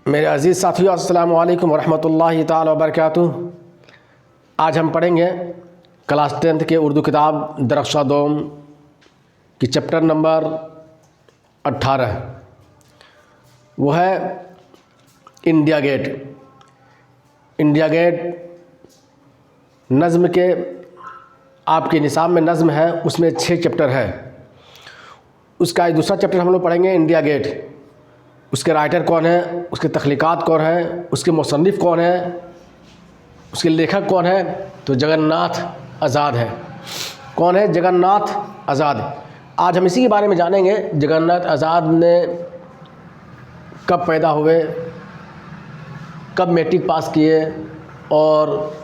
मेरे अज़ीज़ साथियों, अस्सलामु अलैकुम वरहमतुल्लाहि ताला वबरकातुहू। आज हम पढ़ेंगे क्लास 10th के उर्दू किताब दरख्शा दोम की चैप्टर नंबर 18। वो है इंडिया गेट। इंडिया गेट नज़्म के आपके निसाब में नज़्म है, उसमें 6 चैप्टर है। उसका दूसरा चैप्टर हम लोग पढ़ेंगे इंडिया गेट। उसके राइटर कौन है, उसके तख्लीक़ात कौन है, उसके मुसन्निफ़ कौन है, उसके लेखक कौन है, तो जगन्नाथ आज़ाद है। कौन है? जगन्नाथ आज़ाद। आज हम इसी के बारे में जानेंगे। जगन्नाथ आज़ाद ने कब पैदा हुए, कब मैट्रिक पास किए और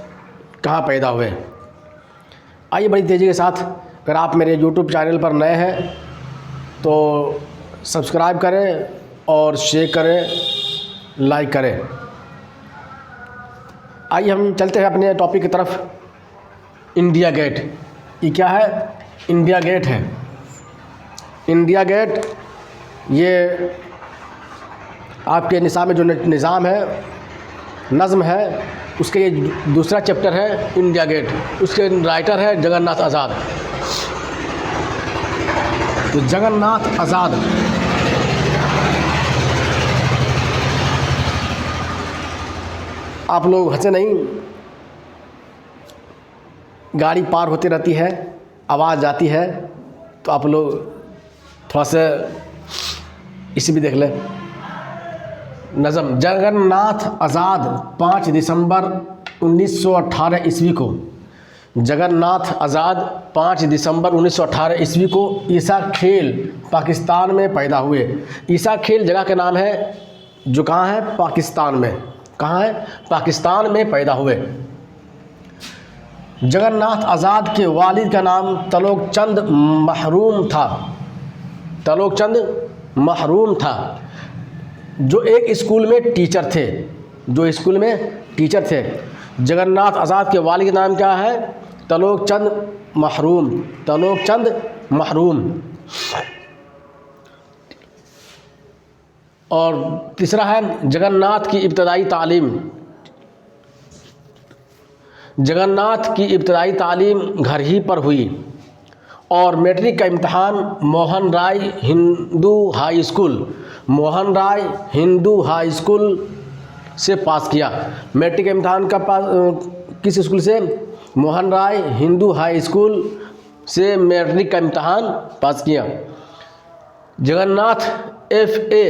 कहाँ पैदा हुए। आइए बड़ी तेज़ी के साथ, अगर आप मेरे YouTube चैनल पर नए हैं तो सब्सक्राइब करें और शेयर करें, लाइक करें। आइए हम चलते हैं अपने टॉपिक की तरफ। इंडिया गेट, ये क्या है? इंडिया गेट है। इंडिया गेट ये आपके निसाब में जो निज़ाम है, नज़्म है, उसके ये दूसरा चैप्टर है इंडिया गेट। उसके राइटर है जगन्नाथ आज़ाद। तो जगन्नाथ आज़ाद आप लोग हंसे नहीं, गाड़ी पार होती रहती है, आवाज़ आती है, तो आप लोग थोड़ा सा इसी भी देख लें। नज़म जगन्नाथ आज़ाद 5 दिसंबर 1918 ईस्वी को। जगन्नाथ आज़ाद 5 दिसंबर 1918 ईस्वी को ईसा खेल पाकिस्तान में पैदा हुए। ईसा खेल जगह का नाम है, जो कहाँ है? पाकिस्तान में। कहाँ है? पाकिस्तान में पैदा हुए। जगन्नाथ आज़ाद के वालिद का नाम तलोकचंद महरूम था। तलोकचंद महरूम था, जो एक स्कूल में टीचर थे। जो स्कूल में टीचर थे। जगन्नाथ आज़ाद के वालिद का नाम क्या है? तलोकचंद महरूम। तलोकचंद महरूम। और तीसरा है जगन्नाथ की इब्तदाई तालीम। जगन्नाथ की इब्तदाई तालीम घर ही पर हुई और मैट्रिक का इम्तहान Mohan Roy Hindu high school, Mohan Roy Hindu high school से पास किया। मैट्रिक का इम्तहान का किस स्कूल से? मोहन राय हिंदू हाई स्कूल से मैट्रिक का इम्तहान पास किया। जगन्नाथ FA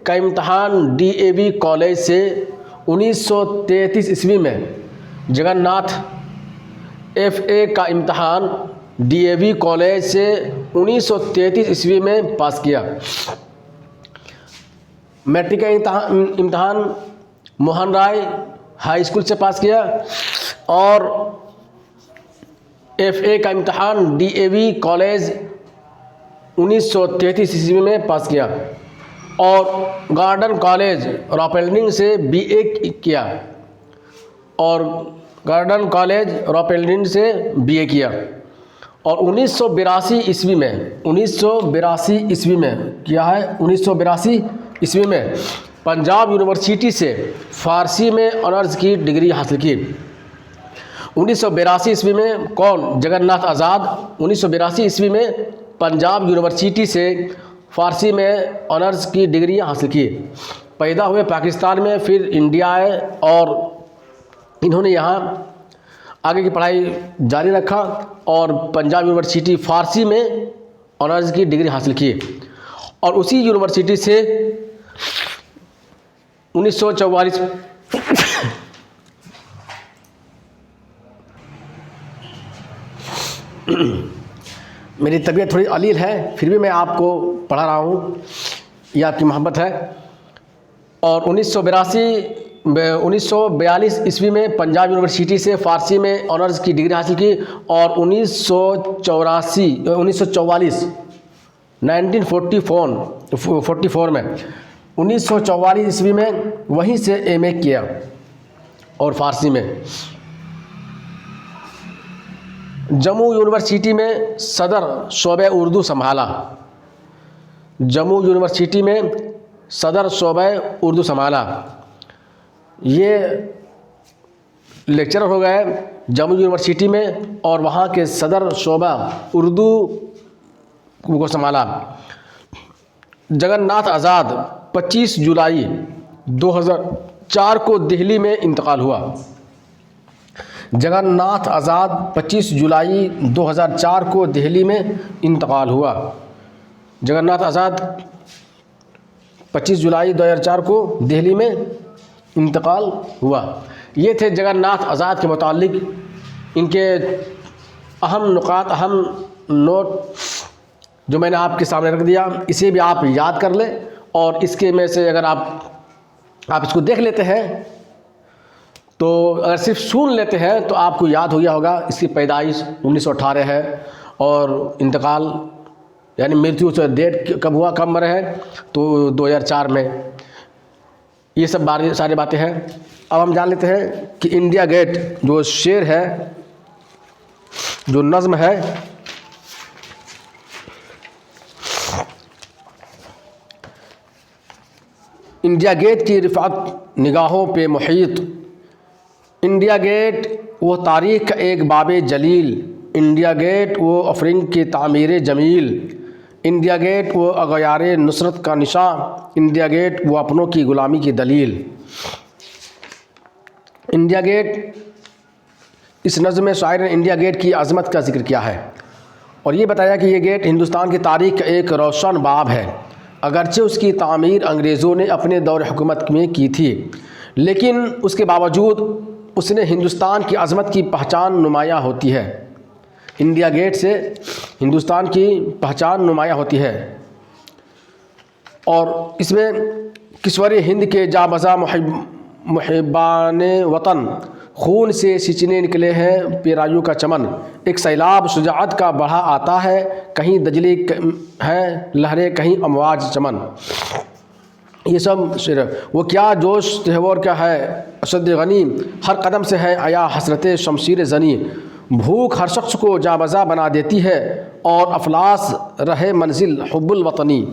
का इम्तहान DAV कॉलेज से 1933 ईस्वी में। जगन्नाथ FA का इम्तहान DAV कॉलेज से 1933 ईस्वी में पास किया। मैट्रिक का इम्तहान मोहन राय हाई स्कूल से पास किया और FA का इम्तहान DAV कॉलेज 1933 ईस्वी में पास किया और गार्डन कॉलेज रॉपेल्डिंग से BA किया और गार्डन कॉलेज रॉपेल्डिंग से BA किया। और 1982 ईस्वी में, 1982 ईस्वी में क्या है? 1982 ईस्वी में पंजाब यूनिवर्सिटी से फ़ारसी में ऑनर्स की डिग्री हासिल की। 1982 ईस्वी में कौन? जगन्नाथ आज़ाद 1982 ईस्वी में पंजाब यूनिवर्सिटी से फ़ारसी में ऑनर्स की डिग्री हासिल की। पैदा हुए पाकिस्तान में, फिर इंडिया आए और इन्होंने यहाँ आगे की पढ़ाई जारी रखा और पंजाब यूनिवर्सिटी फ़ारसी में ऑनर्स की डिग्री हासिल की। और उसी यूनिवर्सिटी से 1944 मेरी तबीयत थोड़ी अलील है, फिर भी मैं आपको पढ़ा रहा हूँ, ये आपकी मोहब्बत है। और 1942 ईस्वी में पंजाब यूनिवर्सिटी से फ़ारसी में ऑनर्स की डिग्री हासिल की और 1944 में 1944 ईस्वी में वहीं से MA किया और फ़ारसी में। जम्मू यूनिवर्सिटी में सदर शोबे उर्दू संभाला। जम्मू यूनिवर्सिटी में सदर शोबे उर्दू संभाला। ये लेक्चरर हो गए जम्मू यूनिवर्सिटी में और वहाँ के सदर शोबा उर्दू को संभाला। जगन्नाथ आज़ाद 25 जुलाई 2004 को दिल्ली में इंतकाल हुआ। जगन्नाथ आज़ाद 25 जुलाई 2004 को दिल्ली में इंतकाल हुआ। जगन्नाथ आज़ाद 25 जुलाई 2004 को दिल्ली में इंतकाल हुआ। ये थे जगन्नाथ आज़ाद के मुतालिक इनके अहम नुकात, अहम नोट जो मैंने आपके सामने रख दिया। इसे भी आप याद कर लें और इसके में से अगर आप इसको देख लेते हैं तो अगर सिर्फ सुन लेते हैं तो आपको याद हो गया होगा। इसकी पैदाइश 1918 है और इंतकाल यानी मृत्यु से डेट कब हुआ, कब मरे हैं, तो 2004 में। ये सब सारी बातें हैं। अब हम जान लेते हैं कि इंडिया गेट जो शेर है, जो नज़्म है, इंडिया गेट की रिफ़ात निगाहों पे मुहीत। इंडिया गेट वो तारीख़ का एक बाब जलील। इंडिया गेट वो अफरीन की तामीर जमील। इंडिया गेट वो अग़यार नुसरत का निशान। इंडिया गेट वो अपनों की ग़ुलामी की दलील। इंडिया गेट, इस नज़्म में शायर ने इंडिया गेट की अज़मत का जिक्र किया है और ये बताया कि ये गेट हिंदुस्तान की तारीख़ का एक रोशन बाब है। अगरचे उसकी तामीर अंग्रेज़ों ने अपने दौर हुकूमत में की थी, लेकिन उसके बावजूद उसने हिंदुस्तान की अज़मत की पहचान नुमायाँ होती है। इंडिया गेट से हिंदुस्तान की पहचान नुमायाँ होती है और इसमें किस्वर हिंद के जाबज़ा मुहिब्बान वतन खून से सिंचने निकले हैं पेरायू का चमन। एक सैलाब शुजाअत का बढ़ा आता है, कहीं दजले है लहरें, कहीं अमवाज चमन। ये सब शेर। वो क्या जोश तहवर का है अशद गनी, हर कदम से है आया हसरत शमशीर ज़नी। भूख हर शख्स को जाबज़ा बना देती है और अफलास रहे मंजिल हुब्बुल वतनी।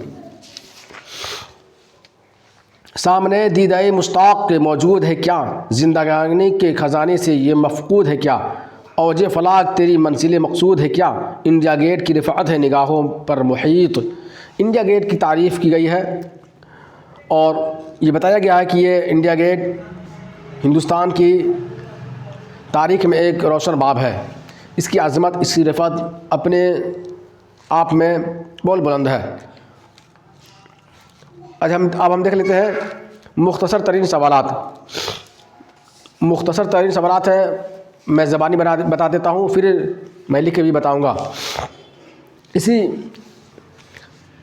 सामने दीदाए मुश्ताक के मौजूद है क्या, जिंदगानी के ख़जाने से ये मफकूद है क्या। औजे फलाक तेरी मंजिल मकसूद है क्या, इंडिया गेट की रिफ़ात है निगाहों पर मुहीत। इंडिया गेट की तारीफ़ की गई है और ये बताया गया है कि ये इंडिया गेट हिंदुस्तान की तारीख़ में एक रोशन बाब है। इसकी अज़मत, इसकी रिफ़ात अपने आप में बहुत बुलंद है। अब हम देख लेते हैं मुख्तसर तरीन सवालात। मुख्तसर तरीन सवालात है, मैं ज़बानी बता देता हूँ, फिर मैं लिख के भी बताऊँगा इसी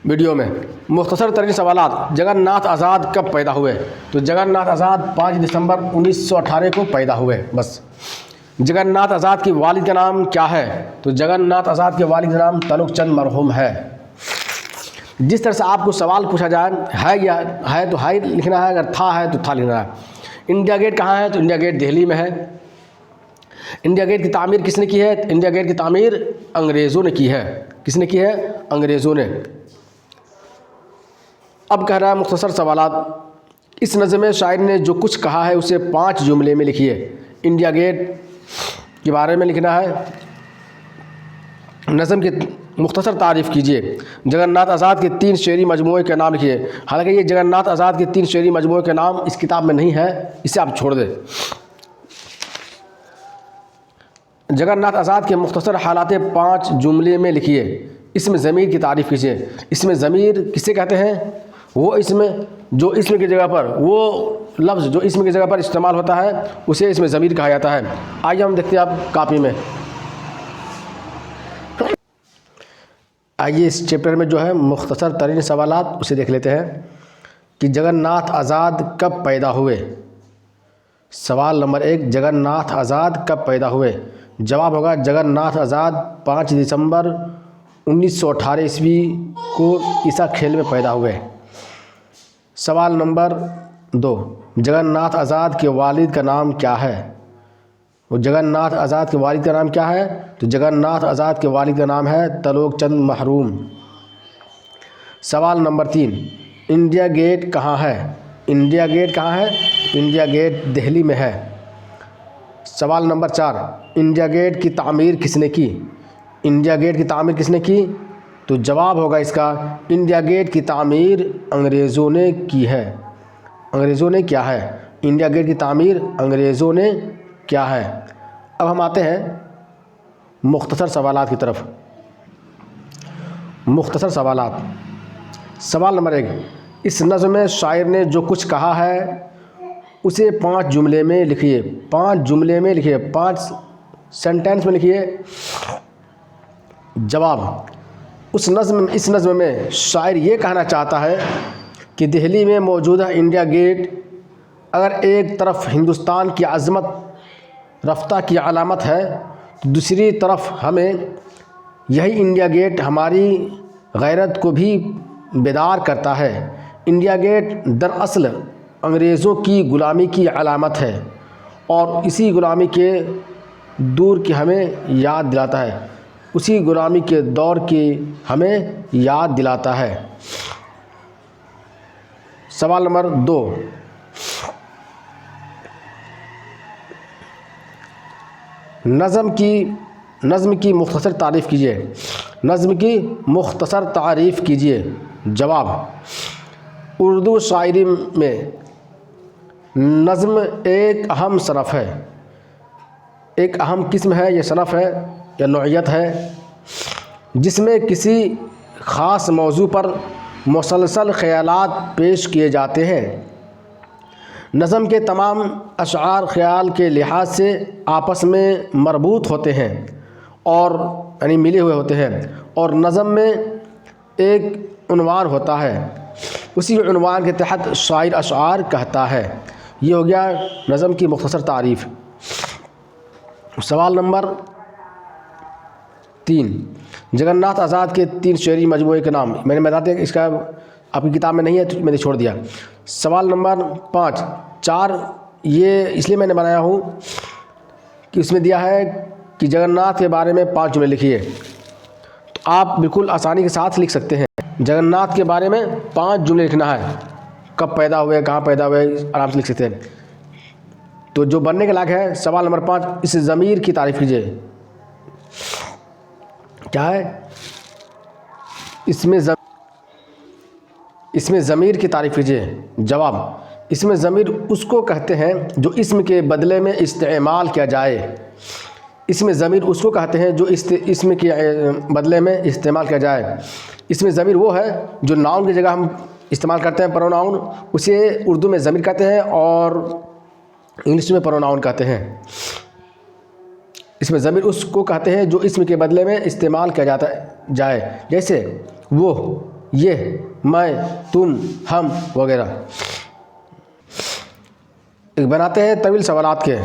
वीडियो में। मुख्तसर तरीन सवालात। जगन्नाथ आज़ाद कब पैदा हुए? तो जगन्नाथ आज़ाद 5 दिसंबर 1918 को पैदा हुए बस। जगन्नाथ आज़ाद के वालिद का नाम क्या है? तो जगन्नाथ आज़ाद के वालिद का नाम तलुक चंद मरहूम है। जिस तरह से आपको सवाल पूछा जाए, है या है तो है लिखना है, अगर था है तो था लिखना है। इंडिया गेट कहाँ है? तो इंडिया गेट दिल्ली में है। इंडिया गेट की तामीर किसने की है? इंडिया गेट की तामीर अंग्रेज़ों ने की है। किसने की है? अंग्रेज़ों ने। अब कह रहा है मुख्तसर सवालात। इस नज़्म में शायर ने जो कुछ कहा है उसे 5 जुमले में लिखिए। इंडिया गेट के बारे में लिखना है। नज़्म की मुख्तसर तारीफ़ कीजिए। जगन्नाथ आज़ाद के 3 शेरी मजमूए के नाम लिखिए। हालांकि ये जगन्नाथ आज़ाद के 3 शेरी मजमूए के नाम इस किताब में नहीं है, इसे आप छोड़ दें। जगन्नाथ आज़ाद के मुख्तसर हालात 5 जुमले में लिखिए। इसमें ज़मीर की तारीफ़ कीजिए। इसमें ज़मीर किसे कहते हैं? वो इसमें जो इसम की जगह पर, वो लफ्ज़ जो इसम की जगह पर इस्तेमाल होता है उसे इसमें ज़मीर कहा जाता है। आइए हम देखते हैं आप कापी में। आइए इस चैप्टर में जो है मुख्तसर तरीन सवालात उसे देख लेते हैं कि जगन्नाथ आज़ाद कब पैदा हुए। सवाल नंबर 1, जगन्नाथ आज़ाद कब पैदा हुए? जवाब होगा जगन्नाथ आज़ाद 5 दिसंबर 1918 ईस्वी को ईसा खेल में पैदा हुए। सवाल नंबर 2, जगन्नाथ आज़ाद के वालिद का नाम क्या है? वो जगन्नाथ आज़ाद के वालिद का नाम क्या है? तो जगन्नाथ आज़ाद के वालिद का नाम है तलोक चंद महरूम। सवाल नंबर 3, इंडिया गेट कहाँ है? इंडिया गेट कहाँ है? इंडिया गेट दिल्ली में है। सवाल नंबर 4, इंडिया गेट की तामीर किसने की? इंडिया गेट की तामीर किसने की? तो जवाब होगा इसका, इंडिया गेट की तामीर अंग्रेज़ों ने की है। अंग्रेज़ों ने क्या है? इंडिया गेट की तामीर अंग्रेज़ों ने क्या है। अब हम आते हैं मुख्तसर सवालात की तरफ। मुख्तसर सवालात। सवाल नंबर 1, इस नज़्म में शायर ने जो कुछ कहा है उसे 5 जुमले में लिखिए। 5 जुमले में लिखिए, 5 सेंटेंस में लिखिए। जवाब, इस नज़्म में शायर ये कहना चाहता है कि दिल्ली में मौजूदा इंडिया गेट अगर एक तरफ हिंदुस्तान की अज़मत रफ्ता की अलामत है, तो दूसरी तरफ हमें यही इंडिया गेट हमारी गैरत को भी बेदार करता है। इंडिया गेट दरअसल अंग्रेज़ों की ग़ुलामी की अलामत है और इसी ग़ुलामी के दूर की हमें याद दिलाता है। उसी ग़ुलामी के दौर की हमें याद दिलाता है। सवाल नंबर 2, नज़्म की मुख्तसर तारीफ़ कीजिए। नज़्म की मुख्तसर तारीफ़ कीजिए। जवाब, उर्दू शायरी में नज़्म एक अहम सनफ़ है। एक अहम किस्म है, ये सनफ़ है या नौइयत है, जिसमें किसी ख़ास मौजू पर मुसलसल ख़यालात पेश किए जाते हैं। नज़्म के तमाम अशआर ख़याल के लिहाज से आपस में मरबूत होते हैं और यानी मिले हुए होते हैं, और नज़्म में एक उन्वान होता है, उसी उन्वान के तहत शायर अशआर कहता है। ये हो गया नज़्म की मुख्तसर तारीफ़। सवाल नंबर 3, जगन्नाथ आज़ाद के 3 शेरी मजमूए के नाम। मैंने बता दिया, इसका आपकी किताब में नहीं है तो मैंने छोड़ दिया। सवाल नंबर 5, 4 ये इसलिए मैंने बनाया हूँ कि उसमें दिया है कि जगन्नाथ के बारे में 5 जुमले लिखिए, तो आप बिल्कुल आसानी के साथ लिख सकते हैं। जगन्नाथ के बारे में 5 जुमले लिखना है, कब पैदा हुए, कहाँ पैदा हुए, आराम से लिख सकते हैं। तो जो बनने के लायक है, सवाल नंबर 5, इस ज़मीर की तारीफ़ कीजिए। क्या है? इसमें ज़मीर की तारीफ़ कीजिए। जवाब, इसमें ज़मीर उसको कहते हैं जो इस्म के बदले में इस्तेमाल किया जाए। इसमें ज़मीर उसको कहते हैं जो इस्म के बदले में इस्तेमाल किया जाए। इसमें ज़मीर वो है जो नाउन की जगह हम इस्तेमाल करते हैं, प्रोनाउन, उसे उर्दू में ज़मीर कहते हैं और इंग्लिश में प्रोनाउन कहते हैं। इसमें ज़मीर उसको कहते हैं जो इस्म के बदले में इस्तेमाल किया जाए, जैसे वो, ये, मैं, तुम, हम वगैरह। एक बनाते हैं तवील सवालात के।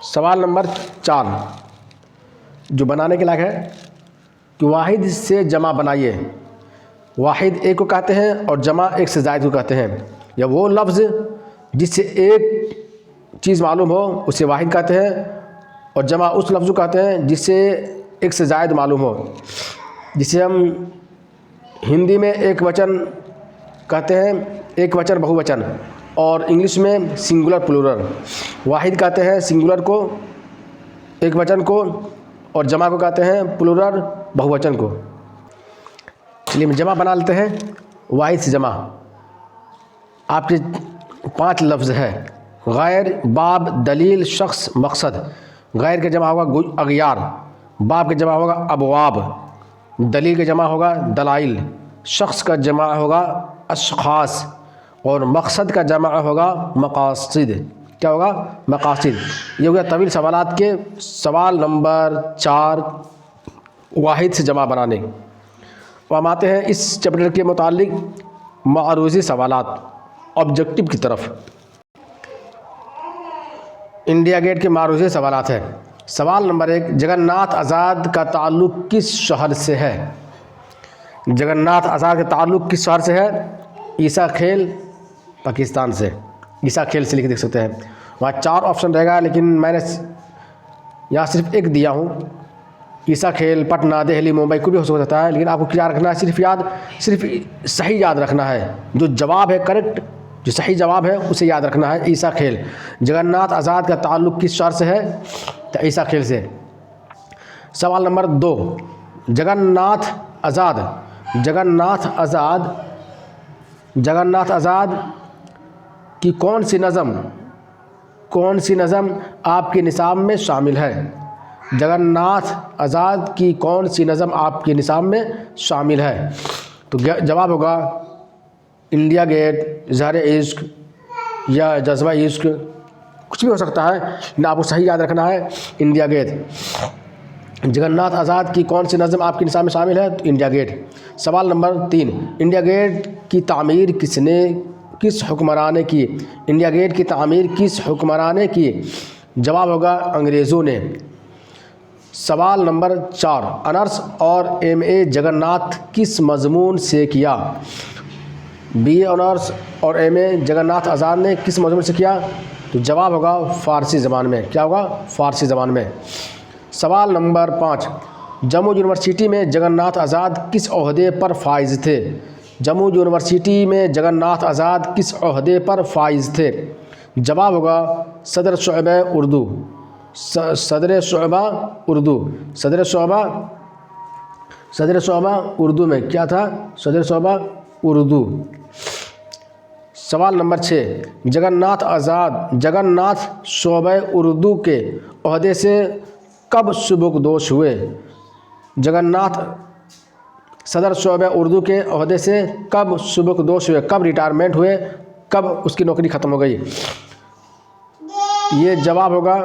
सवाल नंबर 4 जो बनाने के लायक है कि वाहिद से जमा बनाइए। वाहिद एक को कहते हैं और जमा एक से ज़ायद को कहते हैं, या वो लफ्ज़ जिससे एक चीज़ मालूम हो उसे वाहिद कहते हैं, और जमा उस लफ्ज़ को कहते हैं जिससे एक से ज़ायद मालूम हो, जिसे हम हिंदी में एक वचन कहते हैं, एक वचन बहुवचन, और इंग्लिश में सिंगुलर प्लूरल। वाहिद कहते हैं सिंगुलर को, एक वचन को, और जमा को कहते हैं प्लूरल बहुवचन को। चलिए जमा बना लेते हैं। वाहिद से जमा आपके 5 लफ्ज़ है, गैर, बाब, दलील, शख्स, मकसद। गैर के जमा होगा अगयार, बाब के जमा होगा अबवाब, दलील के जमा होगा दलाइल, शख्स का जमा होगा अशखास, और मकसद का जमा होगा मकासिद। क्या होगा? मकासिद। ये हो गया तवील सवालात के सवाल नंबर 4 वाहिद से जमा बनाने। तो हम आते हैं इस चैप्टर के मुतालिक मारूज़ी सवालात, ऑब्जेक्टिव की तरफ। इंडिया गेट के मारूज़ी सवालात है। सवाल नंबर 1, जगन्नाथ आज़ाद का ताल्लुक़ किस शहर से है? जगन्नाथ आज़ाद का ताल्लुक़ किस शहर से है? ईसा खेल, पाकिस्तान से। ईसा खेल से लिख देख सकते हैं। वहाँ 4 ऑप्शन रहेगा, लेकिन मैंने यहाँ सिर्फ एक दिया हूँ। ईसा खेल, पटना, दिल्ली, मुंबई को भी हो सकता है, लेकिन आपको क्या रखना है? सिर्फ सही याद रखना है। जो जवाब है करेक्ट, जो सही जवाब है उसे याद रखना है, ईसा खेल। जगन्नाथ आज़ाद का ताल्लुक़ किस शहर से है? तो ईसा खेल से। सवाल नंबर 2, जगन्नाथ आज़ाद की कौन सी नज़म आपके निसाब में शामिल है? जगन्नाथ आज़ाद की कौन सी नज़म आपके निसाब में शामिल है? तो जवाब होगा इंडिया गेट, इज़हार इश्क या जज्बा इश्क, कुछ भी हो सकता है, लेकिन आपको सही याद रखना है इंडिया गेट। जगन्नाथ आज़ाद की कौन सी नज़म आपके निसाब में शामिल है? तो इंडिया गेट। सवाल नंबर 3, इंडिया गेट की तामीर किस हुक्मरान ने की? इंडिया गेट की तामीर किस हुक्मरान ने की? जवाब होगा अंग्रेज़ों ने। सवाल नंबर 4, ऑनर्स और MA जगन्नाथ किस मज़मून से किया? BA ऑनर्स और MA जगन्नाथ आज़ाद ने किस मज़मून से किया? तो जवाब होगा फ़ारसी ज़बान में। क्या होगा? फ़ारसी ज़बान में। सवाल नंबर 5, जम्मू यूनिवर्सिटी में जगन्नाथ आज़ाद किस ओहदे पर फाइज़ थे? जम्मू यूनिवर्सिटी में जगन्नाथ आज़ाद किस ओहदे पर फाइज़ थे? जवाब होगा सदर शुअबा उर्दू। सदर शुअबा उर्दू में क्या था? सदर शुअबा उर्दू। सवाल नंबर 6, जगन्नाथ शुअबा उर्दू के ओहदे से कब सुबुकदोश हुए? जगन्नाथ सदर शुअबा उर्दू के ओहदे से कब सुबुकदोश हुए? कब रिटायरमेंट हुए? कब उसकी नौकरी ख़त्म हो गई? ये जवाब होगा,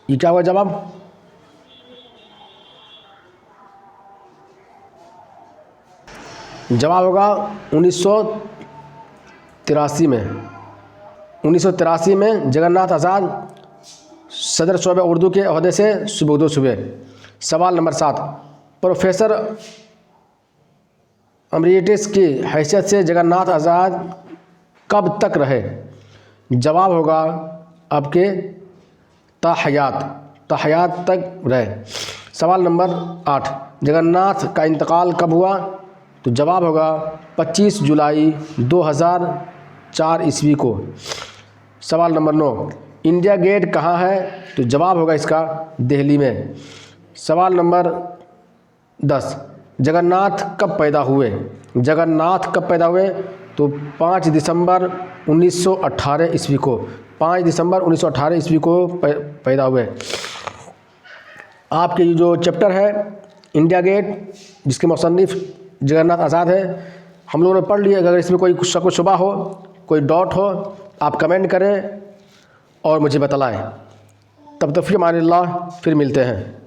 ये क्या होगा जवाब? जवाब होगा 1983 में। 1983 में जगन्नाथ आज़ाद सदर शुअबा उर्दू के ओहदे से सुबुकदोश हुए। सवाल नंबर 7, प्रोफेसर एमरिटस की हैसियत से जगन्नाथ आज़ाद कब तक रहे? जवाब होगा आपके ताहयात तक रहे। सवाल नंबर 8, जगन्नाथ का इंतकाल कब हुआ? तो जवाब होगा 25 जुलाई 2004 ईस्वी को। सवाल नंबर 9, इंडिया गेट कहाँ है? तो जवाब होगा इसका दिल्ली में। सवाल नंबर 10, जगन्नाथ कब पैदा हुए? तो 5 दिसंबर 1918 ईस्वी को। 5 दिसंबर 1918 ईस्वी को पैदा हुए। आपके जो चैप्टर है इंडिया गेट, जिसके मुसन्निफ़ जगन्नाथ आज़ाद है, हम लोगों ने पढ़ लिया। अगर इसमें कोई शक व शुबा हो, कोई डाउट हो, आप कमेंट करें और मुझे बतलाएं। तब तक फिर मानिल्लाह, फिर मिलते हैं।